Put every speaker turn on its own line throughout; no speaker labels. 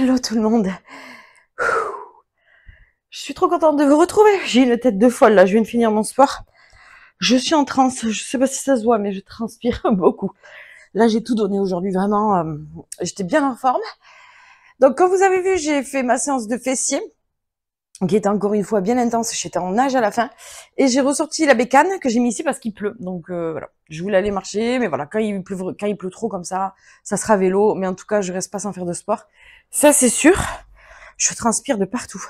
Hello tout le monde. Je suis trop contente de vous retrouver. J'ai une tête de folle là, je viens de finir mon sport. Je suis en transe, je sais pas si ça se voit mais je transpire beaucoup. Là j'ai tout donné aujourd'hui, vraiment, j'étais bien en forme. Donc comme vous avez vu, j'ai fait ma séance de fessiers, qui était encore une fois bien intense, j'étais en nage à la fin. Et j'ai ressorti la bécane que j'ai mis ici parce qu'il pleut. Donc voilà, je voulais aller marcher, mais voilà, quand il pleut trop comme ça sera vélo. Mais en tout cas, je reste pas sans faire de sport. Ça c'est sûr, je transpire de partout.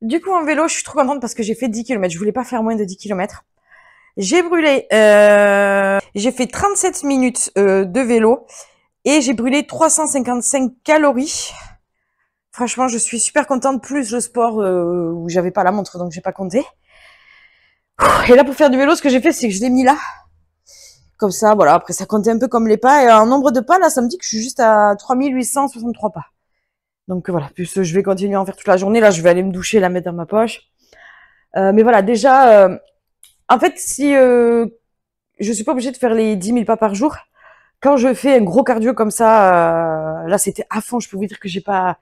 Du coup, en vélo, je suis trop contente parce que j'ai fait 10 km. Je voulais pas faire moins de 10 km. J'ai brûlé, j'ai fait 37 minutes de vélo et j'ai brûlé 355 calories. Franchement, je suis super contente, plus le sport où j'avais pas la montre, donc j'ai pas compté. Et là, pour faire du vélo, ce que j'ai fait, c'est que je l'ai mis là. Comme ça, voilà. Après, ça comptait un peu comme les pas. Et en nombre de pas, là, ça me dit que je suis juste à 3863 pas. Donc voilà, plus je vais continuer à en faire toute la journée. Là, je vais aller me doucher, la mettre dans ma poche. Mais voilà, déjà, en fait, si je suis pas obligée de faire les 10 000 pas par jour, quand je fais un gros cardio comme ça, là, c'était à fond. Je peux vous dire que j'ai pas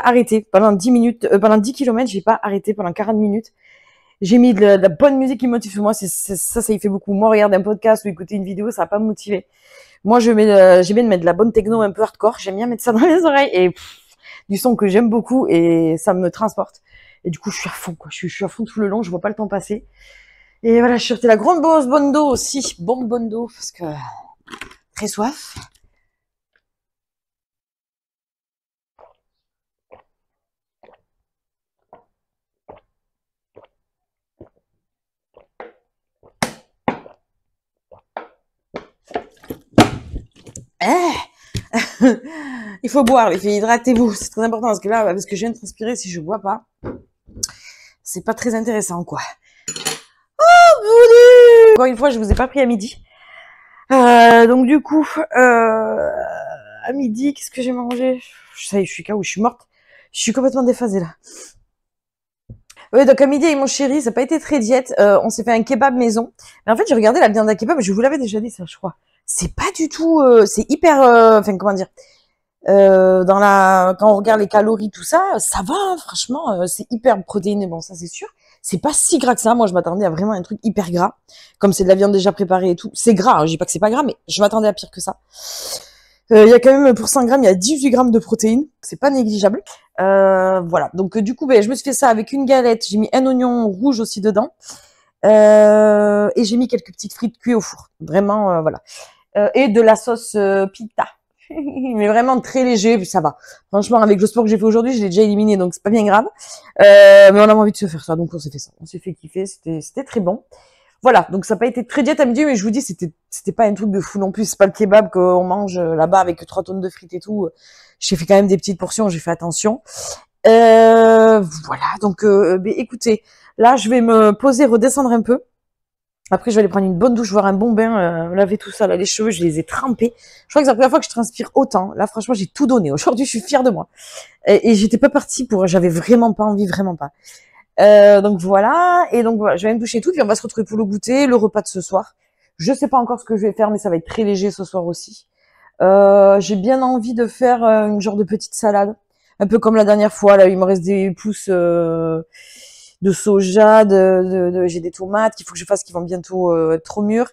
arrêté pendant 10 minutes, pendant 10 km, j'ai pas arrêté pendant 40 minutes. J'ai mis de la bonne musique qui me motive. Moi, ça y fait beaucoup. Moi, regarder un podcast ou écouter une vidéo, ça va pas me motiver. Moi, j'aime bien de mettre de la bonne techno un peu hardcore. J'aime bien mettre ça dans les oreilles et du son que j'aime beaucoup et ça me transporte. Et du coup, je suis à fond, quoi. Je suis à fond tout le long. Je vois pas le temps passer. Et voilà, je suis sortie la grande bonne d'eau aussi. Bonne d'eau parce que très soif. Il faut boire, les filles, hydratez-vous. C'est très important parce que là, parce que je viens de transpirer, si je bois pas, c'est pas très intéressant, quoi. Encore une fois, je vous ai pas pris à midi. Donc du coup, à midi, qu'est-ce que j'ai mangé? Ça y est, je suis KO, je suis morte. Je suis complètement déphasée là. Oui, donc à midi avec mon chéri, ça n'a pas été très diète. On s'est fait un kebab maison. Mais en fait, j'ai regardé la viande à kebab, je vous l'avais déjà dit ça, je crois. C'est pas du tout, c'est hyper, enfin comment dire, quand on regarde les calories, tout ça, ça va, hein, franchement, c'est hyper protéiné, bon, ça c'est sûr. C'est pas si gras que ça. Moi, je m'attendais à vraiment un truc hyper gras. Comme c'est de la viande déjà préparée et tout. C'est gras, hein, je dis pas que c'est pas gras, mais je m'attendais à pire que ça. Il y a quand même, pour 100 grammes, il y a 18 grammes de protéines. C'est pas négligeable. Voilà. Donc, du coup, ben, je me suis fait ça avec une galette. J'ai mis un oignon rouge aussi dedans. Et j'ai mis quelques petites frites cuites au four. Vraiment, voilà. Et de la sauce pita. Mais vraiment très léger, ça va. Franchement, avec le sport que j'ai fait aujourd'hui, je l'ai déjà éliminé, donc c'est pas bien grave. Mais on avait envie de se faire ça, donc on s'est fait ça. On s'est fait kiffer, c'était très bon. Voilà, donc ça n'a pas été très diète à midi, mais je vous dis, c'était pas un truc de fou non plus. C'est pas le kebab qu'on mange là-bas avec 3 tonnes de frites et tout. J'ai fait quand même des petites portions, j'ai fait attention. Voilà, donc écoutez, là je vais me poser, redescendre un peu. Après, je vais aller prendre une bonne douche, voir un bon bain, laver tout ça. Là, les cheveux, je les ai trempés. Je crois que c'est la première fois que je transpire autant. Là, franchement, j'ai tout donné. Aujourd'hui, je suis fière de moi. Et j'étais pas partie j'avais vraiment pas envie, vraiment pas. Donc voilà. Et donc voilà, je vais me doucher tout, puis on va se retrouver pour le goûter, le repas de ce soir. Je sais pas encore ce que je vais faire, mais ça va être très léger ce soir aussi. J'ai bien envie de faire une genre de petite salade. Un peu comme la dernière fois, là, il me reste des pousses, de soja, j'ai des tomates qu'il faut que je fasse qui vont bientôt être trop mûres.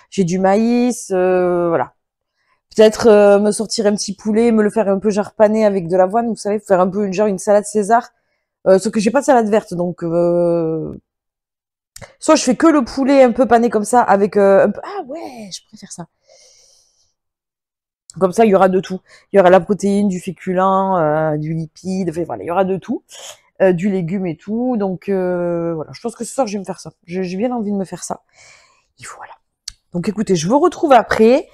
J'ai du maïs, voilà. Peut-être me sortir un petit poulet, me le faire un peu genre pané avec de l'avoine, vous savez, faire un peu une salade César. Sauf que j'ai pas de salade verte, donc soit je fais que le poulet un peu pané comme ça avec un peu... Ah ouais, je préfère ça. Comme ça, il y aura de tout. Il y aura la protéine, du féculent, du lipide, enfin, voilà, il y aura de tout. Du légume et tout. Donc voilà, je pense que ce soir, je vais me faire ça. J'ai bien envie de me faire ça. Et voilà. Donc écoutez, je vous retrouve après.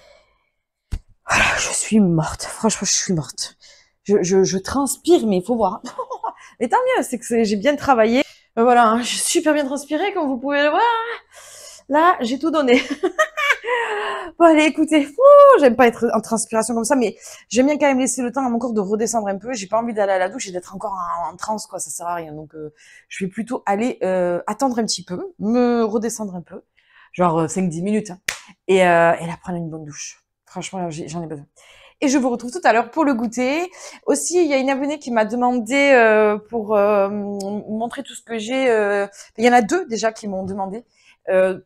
Voilà, je suis morte. Franchement, je suis morte. Je transpire, mais il faut voir. Mais tant mieux, c'est que j'ai bien travaillé. Voilà, hein, j'ai super bien transpiré, comme vous pouvez le voir. Là, j'ai tout donné. Bon, allez, écoutez, j'aime pas être en transpiration comme ça, mais j'aime bien quand même laisser le temps à mon corps de redescendre un peu. J'ai pas envie d'aller à la douche et d'être encore en transe, quoi. Ça sert à rien. Donc, je vais plutôt aller attendre un petit peu, me redescendre un peu, genre 5-10 minutes, hein, et là prendre une bonne douche. Franchement, j'en ai besoin. Et je vous retrouve tout à l'heure pour le goûter. Aussi, il y a une abonnée qui m'a demandé pour montrer tout ce que j'ai. Il y en a 2 déjà qui m'ont demandé.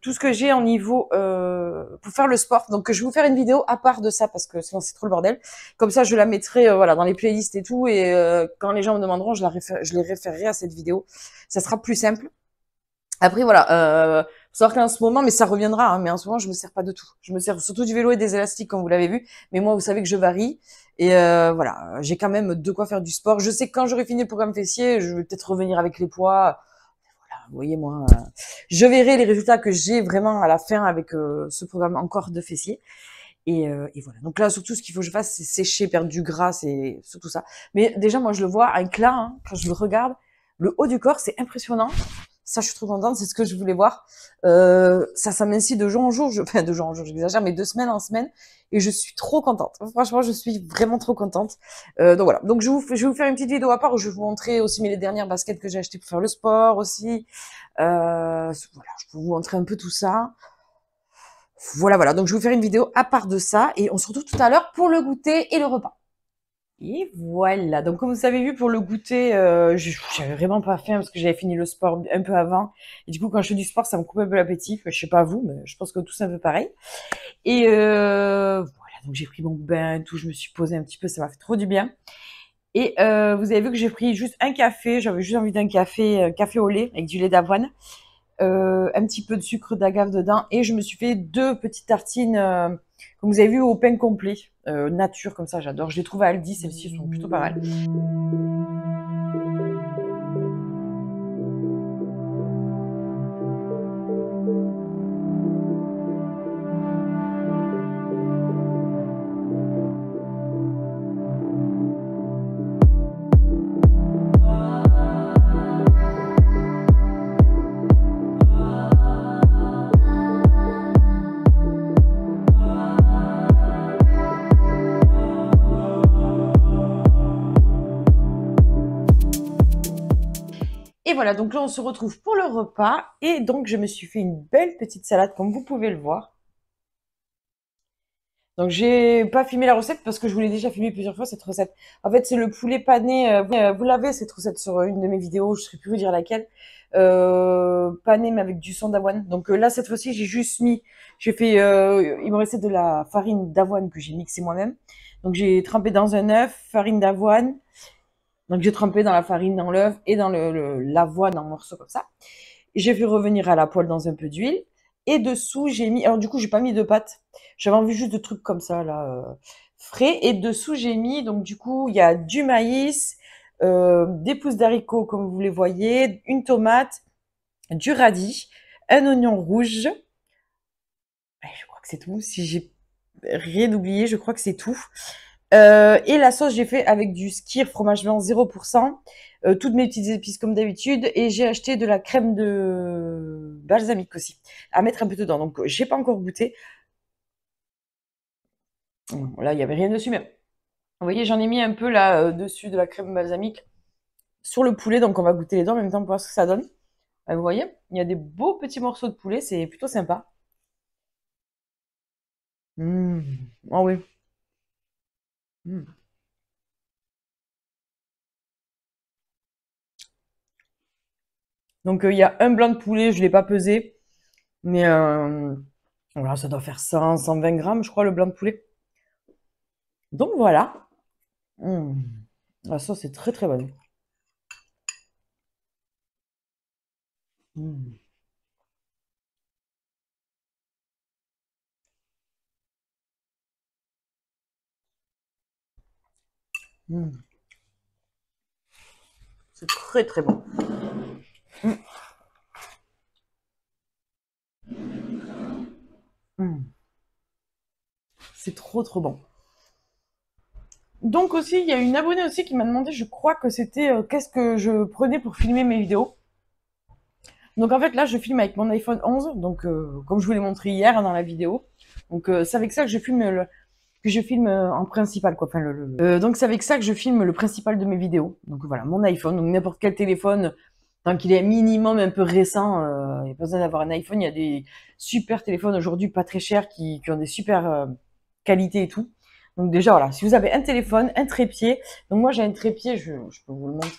Tout ce que j'ai en niveau pour faire le sport. Donc je vais vous faire une vidéo à part de ça parce que sinon c'est trop le bordel. Comme ça je la mettrai voilà dans les playlists et tout et quand les gens me demanderont je les référerai à cette vidéo. Ça sera plus simple. Après voilà, faut savoir qu'en ce moment, mais ça reviendra, hein, mais en ce moment je me sers pas de tout. Je me sers surtout du vélo et des élastiques comme vous l'avez vu. Mais moi vous savez que je varie et voilà, j'ai quand même de quoi faire du sport. Je sais que quand j'aurai fini le programme fessier, je vais peut-être revenir avec les poids. Vous voyez, moi, je verrai les résultats que j'ai vraiment à la fin avec ce programme encore de fessiers. Et voilà. Donc là, surtout, ce qu'il faut que je fasse, c'est sécher, perdre du gras, c'est surtout ça. Mais déjà, moi, je le vois, un là, hein, quand je le regarde, le haut du corps, c'est impressionnant. Ça, je suis trop contente, c'est ce que je voulais voir. Ça s'amincit de jour en jour, enfin de jour en jour, j'exagère, mais de semaine en semaine, et je suis trop contente. Franchement, je suis vraiment trop contente. Donc voilà. Donc je vais vous faire une petite vidéo à part où je vais vous montrer aussi les dernières baskets que j'ai achetées pour faire le sport aussi. Voilà, je peux vous montrer un peu tout ça. Voilà, voilà. Donc je vais vous faire une vidéo à part de ça, et on se retrouve tout à l'heure pour le goûter et le repas. Et voilà, donc comme vous avez vu pour le goûter, j'avais vraiment pas faim parce que j'avais fini le sport un peu avant. Et du coup, quand je fais du sport, ça me coupe un peu l'appétit. Enfin, je sais pas vous, mais je pense que tous c'est un peu pareil. Et voilà, donc j'ai pris mon bain, tout, je me suis posée un petit peu, ça m'a fait trop du bien. Et vous avez vu que j'ai pris juste un café, j'avais juste envie d'un café, café au lait avec du lait d'avoine, un petit peu de sucre d'agave dedans, et je me suis fait 2 petites tartines, comme vous avez vu, au pain complet, nature comme ça, j'adore. Je les trouve à Aldi, celles-ci sont plutôt pas mal. Et voilà, donc là, on se retrouve pour le repas. Et donc, je me suis fait une belle petite salade, comme vous pouvez le voir. Donc, j'ai pas filmé la recette parce que je voulais déjà filmer plusieurs fois cette recette. En fait, c'est le poulet pané. Vous l'avez, cette recette, sur une de mes vidéos. Je ne saurais plus vous dire laquelle. Pané, mais avec du sang d'avoine. Donc là, cette fois-ci, j'ai fait, il me restait de la farine d'avoine que j'ai mixée moi-même. Donc, j'ai trempé dans un œuf, farine d'avoine. Donc, j'ai trempé dans la farine, dans l'œuf et dans l'avoine en morceaux comme ça. J'ai fait revenir à la poêle dans un peu d'huile. Et dessous, j'ai mis... Alors du coup, j'ai pas mis de pâte. J'avais envie juste de trucs comme ça, là, frais. Et dessous, j'ai mis... Donc du coup, il y a du maïs, des pousses d'haricots, comme vous les voyez, une tomate, du radis, un oignon rouge. Je crois que c'est tout. Si j'ai rien oublié, je crois que c'est tout. Et la sauce, j'ai fait avec du skyr fromage blanc 0%, toutes mes petites épices comme d'habitude, et j'ai acheté de la crème de balsamique aussi, à mettre un peu dedans. Donc, j'ai pas encore goûté. Là, il y avait rien dessus, mais vous voyez, j'en ai mis un peu là dessus de la crème balsamique sur le poulet, donc on va goûter les deux en même temps pour voir ce que ça donne. Vous voyez, il y a des beaux petits morceaux de poulet, c'est plutôt sympa. Ah oui. Mmh. Donc, il y a un blanc de poulet, je l'ai pas pesé, mais voilà, ça doit faire 100, 120 grammes, je crois, le blanc de poulet. Donc voilà. Mmh. La sauce est très très bonne. Mmh. Mmh. C'est très très bon. Mmh. Mmh. C'est trop trop bon. Donc aussi, il y a une abonnée aussi qui m'a demandé, je crois que c'était qu'est-ce que je prenais pour filmer mes vidéos. Donc en fait là, je filme avec mon iPhone 11, donc comme je vous l'ai montré hier dans la vidéo. Donc c'est avec ça que je filme en principal quoi. Enfin, donc c'est avec ça que je filme le principal de mes vidéos. Donc voilà, mon iPhone, donc n'importe quel téléphone, tant qu'il est minimum un peu récent, il n'y a pas besoin d'avoir un iPhone. Il y a des super téléphones aujourd'hui pas très chers qui ont des super qualités et tout. Donc déjà voilà, si vous avez un téléphone, un trépied, donc moi j'ai un trépied, je peux vous le montrer.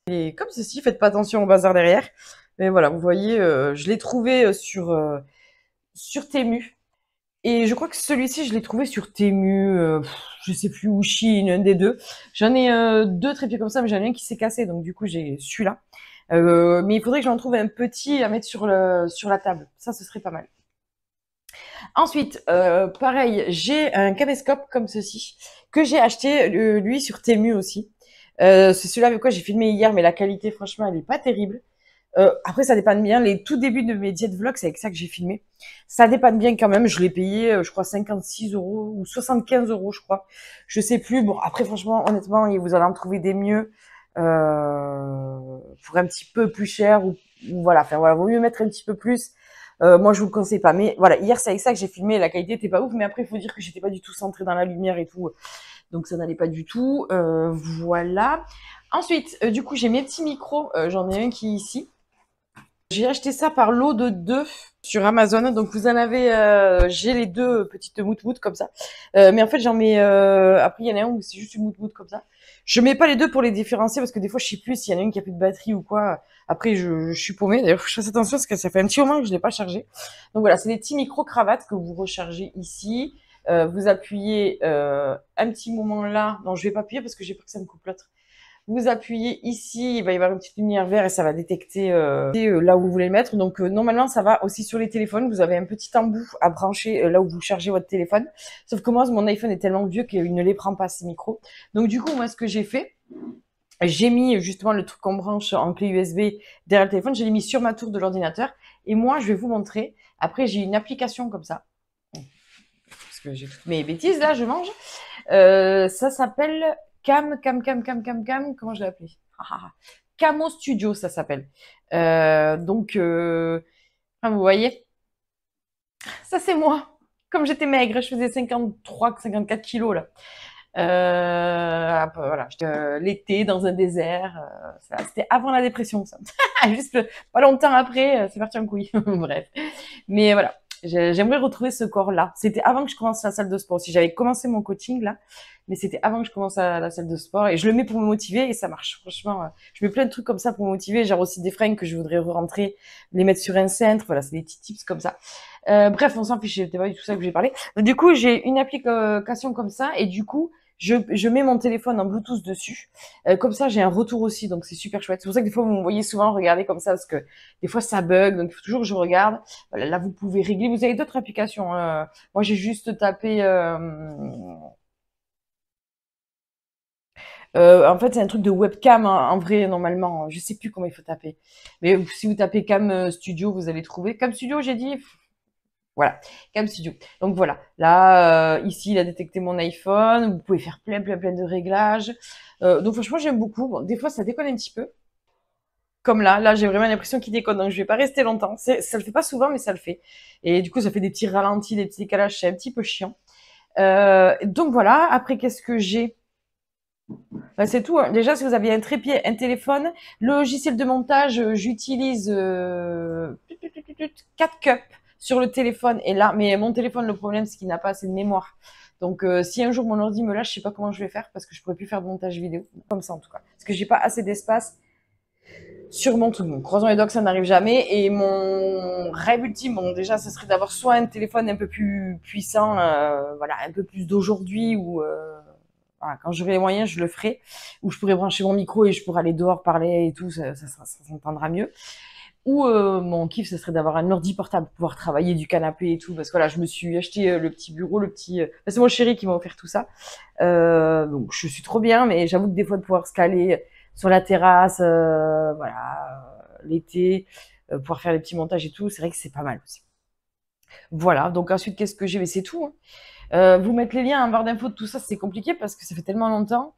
Et comme ceci, faites pas attention au bazar derrière. Mais voilà, vous voyez, je l'ai trouvé sur Temu. Et je crois que celui-ci, je l'ai trouvé sur Temu, je sais plus, ou Chine, un des deux. J'en ai deux trépieds comme ça, mais j'en ai un qui s'est cassé, donc du coup j'ai celui-là. Mais il faudrait que j'en trouve un petit à mettre sur la table. Ça, ce serait pas mal. Ensuite, pareil, j'ai un caméscope comme ceci, que j'ai acheté, lui, sur Temu aussi. C'est celui-là avec quoi j'ai filmé hier, mais la qualité, franchement, elle est pas terrible. Après, ça dépanne bien. Les tout débuts de mes diètes vlogs, c'est avec ça que j'ai filmé. Ça dépanne bien quand même. Je l'ai payé, je crois, 56 euros ou 75 euros, je crois. Je sais plus. Bon, après, franchement, honnêtement, vous allez en trouver des mieux pour un petit peu plus cher ou voilà. Enfin, voilà, vaut mieux mettre un petit peu plus. Moi, je vous le conseille pas. Mais voilà, hier, c'est avec ça que j'ai filmé. La qualité était pas ouf, mais après, il faut dire que j'étais pas du tout centrée dans la lumière et tout. Donc, ça n'allait pas du tout. Voilà. Ensuite, du coup, j'ai mes petits micros. J'en ai un qui est ici. J'ai acheté ça par lot de 2 sur Amazon. Donc vous en avez, j'ai les deux petites mout-mout comme ça. Mais en fait j'en mets, après il y en a un où c'est juste une mout-mout comme ça. Je mets pas les deux pour les différencier parce que des fois je sais plus s'il y en a une qui a plus de batterie ou quoi. Après je suis paumée. D'ailleurs je fais attention parce que ça fait un petit moment que je l'ai pas chargé. Donc voilà, c'est des petits micro-cravates que vous rechargez ici. Vous appuyez un petit moment là. Non, je vais pas appuyer parce que j'ai peur que ça me coupe l'autre. Vous appuyez ici, il va y avoir une petite lumière verte et ça va détecter là où vous voulez le mettre. Donc normalement, ça va aussi sur les téléphones. Vous avez un petit embout à brancher là où vous chargez votre téléphone. Sauf que moi, mon iPhone est tellement vieux qu'il ne les prend pas, ces micros. Donc du coup, moi, ce que j'ai fait, j'ai mis justement le truc qu'on branche en clé USB derrière le téléphone. Je l'ai mis sur ma tour de l'ordinateur. Et moi, je vais vous montrer. Après, j'ai une application comme ça. Parce que j'ai toutes mes bêtises, là, je mange. Ça s'appelle comment je l'ai appelé? Camo Studio, ça s'appelle. Donc, vous voyez, ça c'est moi. Comme j'étais maigre, je faisais 53, 54 kilos là. Voilà, l'été dans un désert. C'était avant la dépression, ça. Juste pas longtemps après, c'est parti en couille. Bref. Mais voilà, j'aimerais retrouver ce corps-là. C'était avant que je commence la salle de sport aussi. J'avais commencé mon coaching là, mais c'était avant que je commence la salle de sport. Et je le mets pour me motiver et ça marche. Franchement, je mets plein de trucs comme ça pour me motiver. Genre aussi des fringues que je voudrais re-rentrer, les mettre sur un cintre. Voilà, c'est des petits tips comme ça. Bref, on s'en fiche. C'était pas du tout ça que j'ai parlé. Du coup, j'ai une application comme ça et du coup, je mets mon téléphone en Bluetooth dessus. Comme ça, j'ai un retour aussi, donc c'est super chouette. C'est pour ça que des fois, vous me voyez souvent regarder comme ça, parce que des fois, ça bug, donc il faut toujours que je regarde. Voilà, là, vous pouvez régler. Vous avez d'autres applications. Moi, j'ai juste tapé... en fait, c'est un truc de webcam, hein, en vrai, normalement. Je sais plus comment il faut taper. Mais si vous tapez Cam Studio, vous allez trouver. Cam Studio, j'ai dit. Voilà, Cam Studio. Donc voilà, là, ici, il a détecté mon iPhone. Vous pouvez faire plein de réglages. Donc franchement, j'aime beaucoup. Bon, des fois, ça déconne un petit peu. Comme là, j'ai vraiment l'impression qu'il déconne. Donc je vais pas rester longtemps. Ça le fait pas souvent, mais ça le fait. Et du coup, ça fait des petits ralentis, des petits décalages. C'est un petit peu chiant. Donc voilà. Après, qu'est-ce que j'ai? Ben, c'est tout, hein. Déjà, si vous avez un trépied, un téléphone, le logiciel de montage, j'utilise 4 cups sur le téléphone. Et là, mais mon téléphone, le problème, c'est qu'il n'a pas assez de mémoire. Donc, si un jour mon ordi me lâche, je sais pas comment je vais faire parce que je pourrais plus faire de montage vidéo comme ça en tout cas, parce que j'ai pas assez d'espace sur mon truc. Donc, croisons les doigts que ça n'arrive jamais. Et mon rêve ultime, bon, déjà, ce serait d'avoir soit un téléphone un peu plus puissant, voilà, un peu plus d'aujourd'hui ou voilà, quand j'aurai les moyens, je le ferai. Où je pourrais brancher mon micro et je pourrais aller dehors parler et tout, ça s'entendra mieux. Ou mon kiff, ce serait d'avoir un ordi portable, pouvoir travailler du canapé et tout. Parce que voilà, je me suis acheté le petit bureau, le petit... c'est mon chéri qui m'a offert tout ça. Donc je suis trop bien, mais j'avoue que des fois de pouvoir se caler sur la terrasse, voilà, l'été, pouvoir faire des petits montages et tout, c'est vrai que c'est pas mal aussi. Voilà, donc ensuite, qu'est-ce que j'ai? Mais c'est tout, hein. Vous mettre les liens en barre d'infos de tout ça, c'est compliqué parce que ça fait tellement longtemps.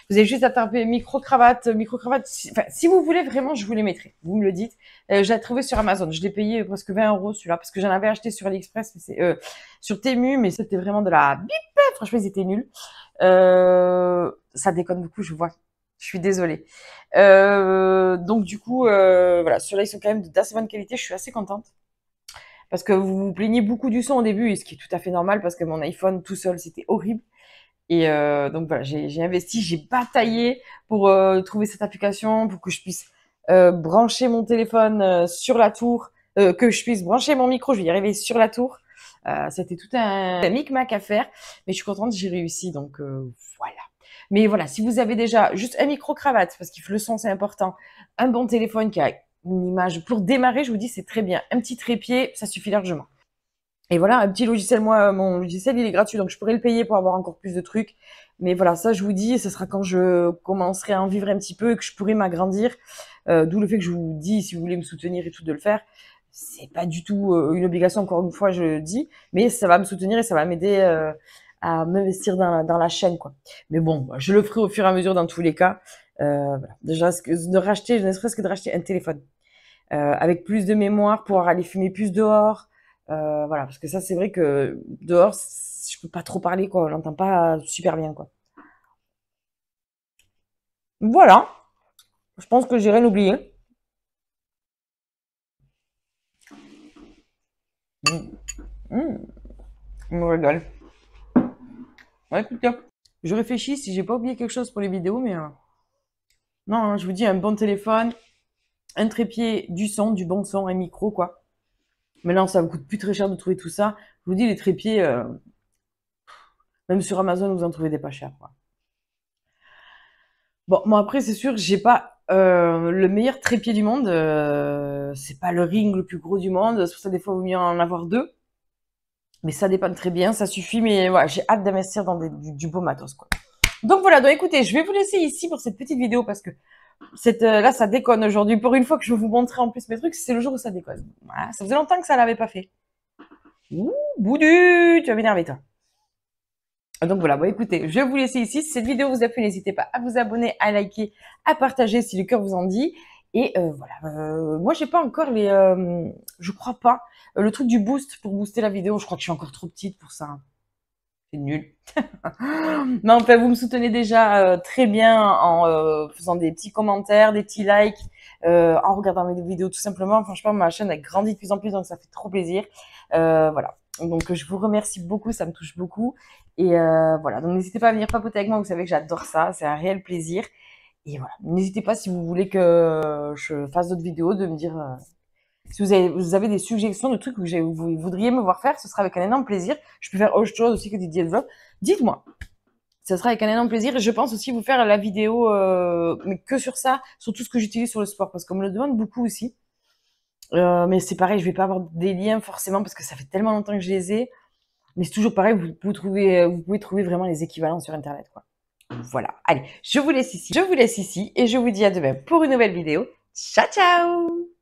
Vous avez juste à taper micro-cravate, enfin, si vous voulez vraiment, je vous les mettrai. Vous me le dites. Je l'ai trouvé sur Amazon. Je l'ai payé presque 20 € celui-là parce que j'en avais acheté sur AliExpress, mais sur Temu, mais c'était vraiment de la bip. Franchement, ils étaient nuls. Ça déconne beaucoup, je vois. Je suis désolée. Donc du coup, voilà, ceux-là, ils sont quand même d'assez bonne qualité. Je suis assez contente. Parce que vous vous plaignez beaucoup du son au début, et ce qui est tout à fait normal parce que mon iPhone tout seul, c'était horrible. Et donc voilà, j'ai investi, j'ai bataillé pour trouver cette application, pour que je puisse brancher mon téléphone sur la tour, que je puisse brancher mon micro, je vais y arriver sur la tour. C'était tout un micmac à faire, mais je suis contente, j'ai réussi, donc voilà. Mais voilà, si vous avez déjà juste un micro-cravate, parce que le son c'est important, un bon téléphone qui a une image, pour démarrer, je vous dis, c'est très bien. Un petit trépied, ça suffit largement. Et voilà, un petit logiciel, moi, mon logiciel, il est gratuit, donc je pourrais le payer pour avoir encore plus de trucs. Mais voilà, ça, je vous dis, ce sera quand je commencerai à en vivre un petit peu et que je pourrai m'agrandir. D'où le fait que je vous dis, si vous voulez me soutenir et tout, de le faire. C'est pas du tout une obligation, encore une fois, je le dis, mais ça va me soutenir et ça va m'aider à m'investir dans la chaîne, quoi. Mais bon, je le ferai au fur et à mesure dans tous les cas. Voilà. Déjà, de racheter, ne serait-ce que de racheter un téléphone avec plus de mémoire, pouvoir aller fumer plus dehors. Voilà, parce que ça, c'est vrai que dehors, je peux pas trop parler, quoi. On l'entend pas super bien, quoi. Voilà, je pense que j'ai rien oublié. Mmh. Mmh. Je me régale. Ouais, écoutez, je réfléchis si j'ai pas oublié quelque chose pour les vidéos, mais non, hein, je vous dis, un bon téléphone, un trépied, du son, du bon son, un micro, quoi. Mais non, ça vous coûte plus très cher de trouver tout ça. Je vous dis, les trépieds, même sur Amazon, vous en trouvez des pas chers, quoi. Bon, moi après, c'est sûr, j'ai pas le meilleur trépied du monde. C'est pas le ring le plus gros du monde. C'est pour ça des fois, il vaut mieux en avoir deux. Mais ça dépend très bien, ça suffit. Mais voilà, j'ai hâte d'investir dans du beau matos, quoi. Donc voilà, donc écoutez, je vais vous laisser ici pour cette petite vidéo parce que là, ça déconne aujourd'hui. Pour une fois que je vais vous montrer en plus mes trucs, c'est le jour où ça déconne. Voilà, ça faisait longtemps que ça l'avait pas fait. Ouh, Boudu, tu vas m'énerver, toi. Donc voilà, bon écoutez, je vais vous laisser ici. Si cette vidéo vous a plu, n'hésitez pas à vous abonner, à liker, à partager si le cœur vous en dit. Et voilà, moi j'ai pas encore je crois pas, le truc du boost pour booster la vidéo. Je crois que je suis encore trop petite pour ça. C'est nul. Mais enfin, vous me soutenez déjà très bien en faisant des petits commentaires, des petits likes, en regardant mes vidéos tout simplement. Franchement, ma chaîne a grandi de plus en plus, donc ça fait trop plaisir. Voilà. Donc je vous remercie beaucoup, ça me touche beaucoup. Et voilà, donc n'hésitez pas à venir papoter avec moi, vous savez que j'adore ça, c'est un réel plaisir. Et voilà, n'hésitez pas si vous voulez que je fasse d'autres vidéos, de me dire si vous avez des suggestions de trucs que vous voudriez me voir faire, ce sera avec un énorme plaisir. Je peux faire autre chose aussi que des diet vlogs. Dites-moi, ce sera avec un énorme plaisir. Et je pense aussi vous faire la vidéo, mais que sur ça, sur tout ce que j'utilise sur le sport, parce qu'on me le demande beaucoup aussi. Mais c'est pareil, je vais pas avoir des liens forcément parce que ça fait tellement longtemps que je les ai. Mais c'est toujours pareil, vous pouvez trouver vraiment les équivalents sur Internet, quoi. Voilà. Allez, je vous laisse ici et je vous dis à demain pour une nouvelle vidéo. Ciao, ciao!